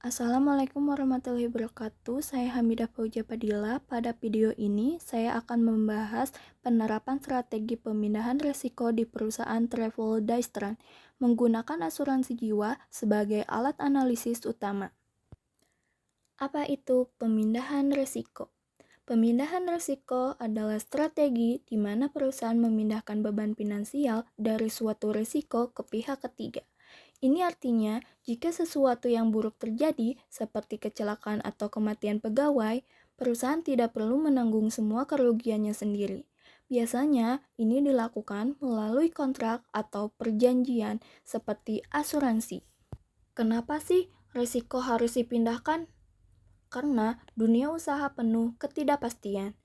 Assalamualaikum warahmatullahi wabarakatuh. Saya Hamidah Fauzia Padilla. Pada video ini, saya akan membahas penerapan strategi pemindahan risiko di perusahaan travel Daistran menggunakan asuransi jiwa sebagai alat analisis utama. Apa itu pemindahan risiko? Pemindahan risiko adalah strategi di mana perusahaan memindahkan beban finansial dari suatu risiko ke pihak ketiga. Ini artinya, jika sesuatu yang buruk terjadi, seperti kecelakaan atau kematian pegawai, perusahaan tidak perlu menanggung semua kerugiannya sendiri. Biasanya, ini dilakukan melalui kontrak atau perjanjian seperti asuransi. Kenapa sih risiko harus dipindahkan? Karena dunia usaha penuh ketidakpastian.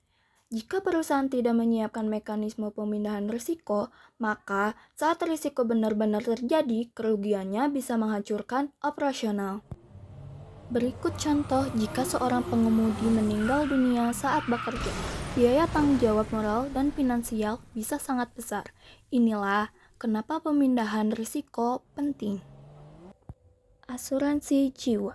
Jika perusahaan tidak menyiapkan mekanisme pemindahan risiko, maka saat risiko benar-benar terjadi, kerugiannya bisa menghancurkan operasional. Berikut contoh jika seorang pengemudi meninggal dunia saat bekerja. Biaya tanggung jawab moral dan finansial bisa sangat besar. Inilah kenapa pemindahan risiko penting. Asuransi jiwa.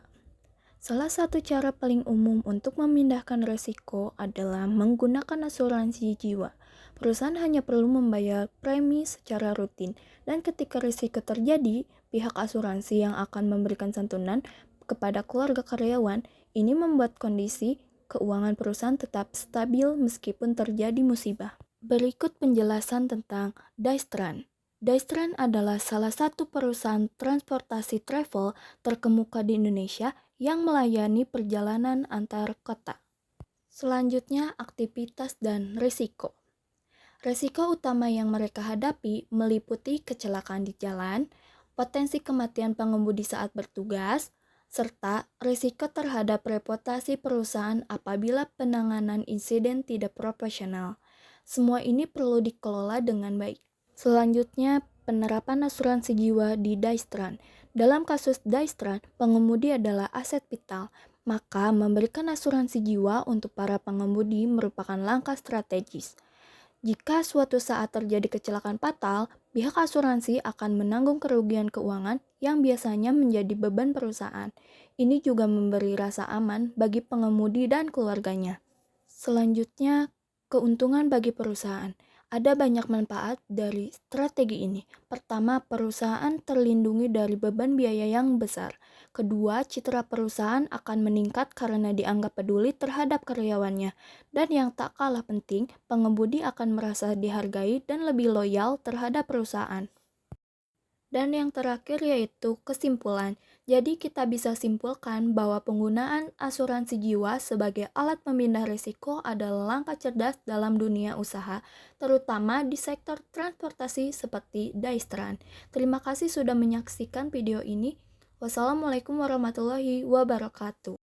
Salah satu cara paling umum untuk memindahkan risiko adalah menggunakan asuransi jiwa. Perusahaan hanya perlu membayar premi secara rutin, dan ketika risiko terjadi, pihak asuransi yang akan memberikan santunan kepada keluarga karyawan. Ini membuat kondisi keuangan perusahaan tetap stabil meskipun terjadi musibah. Berikut penjelasan tentang Daistran. Daistran adalah salah satu perusahaan transportasi travel terkemuka di Indonesia yang melayani perjalanan antar kota. Selanjutnya, aktivitas dan risiko. Risiko utama yang mereka hadapi meliputi kecelakaan di jalan, potensi kematian pengemudi saat bertugas, serta risiko terhadap reputasi perusahaan apabila penanganan insiden tidak profesional. Semua ini perlu dikelola dengan baik. Selanjutnya, penerapan asuransi jiwa di Daistran. Dalam kasus Daistran, pengemudi adalah aset vital, maka memberikan asuransi jiwa untuk para pengemudi merupakan langkah strategis. Jika suatu saat terjadi kecelakaan fatal, pihak asuransi akan menanggung kerugian keuangan yang biasanya menjadi beban perusahaan. Ini juga memberi rasa aman bagi pengemudi dan keluarganya. Selanjutnya, keuntungan bagi perusahaan. Ada banyak manfaat dari strategi ini. Pertama, perusahaan terlindungi dari beban biaya yang besar. Kedua, citra perusahaan akan meningkat karena dianggap peduli terhadap karyawannya. Dan yang tak kalah penting, pengemudi akan merasa dihargai dan lebih loyal terhadap perusahaan. Dan yang terakhir yaitu kesimpulan. Jadi kita bisa simpulkan bahwa penggunaan asuransi jiwa sebagai alat pemindah risiko adalah langkah cerdas dalam dunia usaha, terutama di sektor transportasi seperti Daistran. Terima kasih sudah menyaksikan video ini. Wassalamualaikum warahmatullahi wabarakatuh.